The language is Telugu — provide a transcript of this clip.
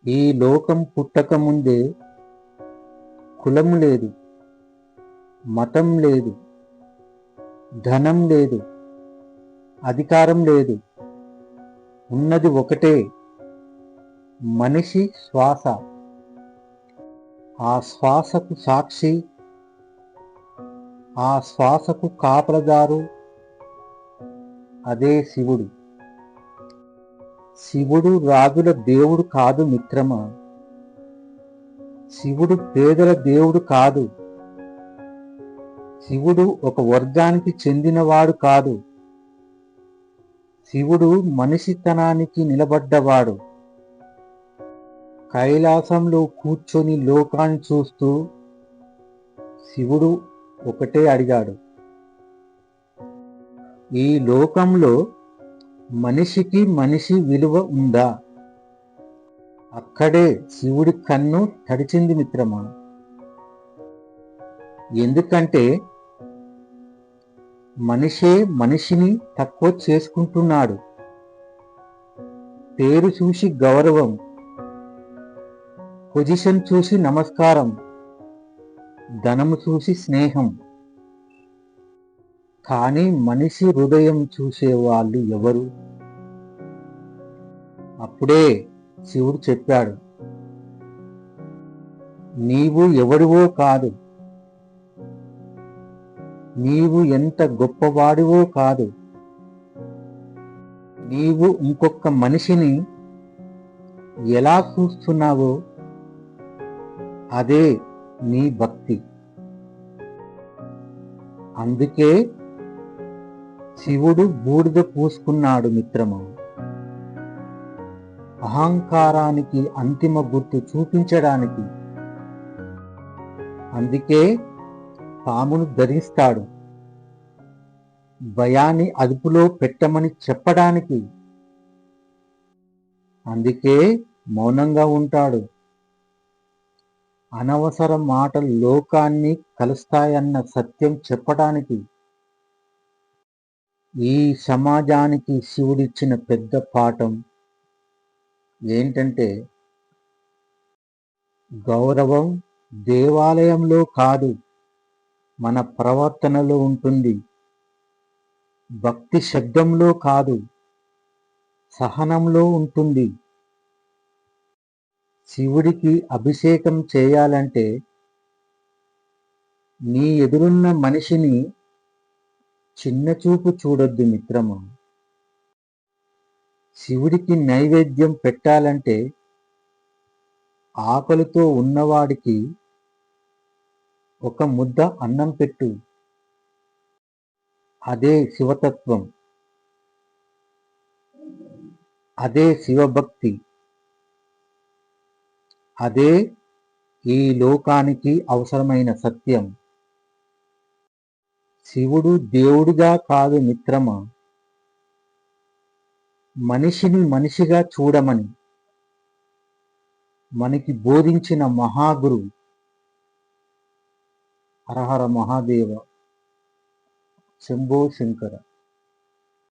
ఈ లోకం పుట్టకముందే కులం లేదు, మతం లేదు, ధనం లేదు, అధికారం లేదు. ఉన్నది ఒకటే, మనిషి శ్వాస. ఆ శ్వాసకు సాక్షి, ఆ శ్వాసకు కాపలదారు, అదే శివుడు. శివుడు రాజుల దేవుడు కాదు మిత్రమా. శివుడు పేదల దేవుడు కాదు. శివుడు ఒక వర్గానికి చెందినవాడు కాదు. శివుడు మనిషితనానికి నిలబడ్డవాడు. కైలాసంలో కూర్చొని లోకాన్ని చూస్తూ శివుడు ఒకటే అడిగాడు, ఈ లోకంలో మనిషికి మనిషి విలువ ఉందా? అక్కడే శివుడి కన్ను తడిచింది మిత్రమా. ఎందుకంటే మనిషే మనిషిని తక్కువ చేసుకుంటున్నాడు. పేరు చూసి గౌరవం, పొజిషన్ చూసి నమస్కారం, ధనము చూసి స్నేహం. కానీ మనిషి హృదయం చూసేవాళ్ళు ఎవరు? అప్పుడే శివుడు చెప్పాడు, నీవు ఎవడివో కాదు, నీవు ఎంత గొప్పవాడివో కాదు, నీవు ఇంకొక మనిషిని ఎలా చూస్తున్నావో అదే నీ భక్తి. అందుకే శివుడు బూడిద పూసుకున్నాడు మిత్రమా. అహంకారానికి అంతిమ గుర్తు చూపించడానికి. అందుకే పామును ధరిస్తాడు, భయాన్ని అదుపులో పెట్టమని చెప్పడానికి. అందుకే మౌనంగా ఉంటాడు, అనవసర మాటలు లోకాన్ని కలుస్తాయన్న సత్యం చెప్పడానికి. ఈ సమాజానికి శివుడిచ్చిన పెద్ద పాఠం ఏంటంటే, గౌరవం దేవాలయంలో కాదు, మన ప్రవర్తనలో ఉంటుంది. భక్తి శబ్దంలో కాదు, సహనంలో ఉంటుంది. శివుడికి అభిషేకం చేయాలంటే నీ ఎదురున్న మనిషిని చిన్నచూపు చూడొద్దు మిత్రమా. శివుడికి నైవేద్యం పెట్టాలంటే ఆకలితో ఉన్నవాడికి ఒక ముద్ద అన్నం పెట్టు. అదే శివతత్వం, అదే శివభక్తి, అదే ఈ లోకానికి అవసరమైన సత్యం. శివుడు దేవుడిగా కాదు మిత్రమా, మనిషిని మనిషిగా చూడమని మనకి బోధించిన మహాగురు. హరహర మహాదేవ, శంభో శంకర.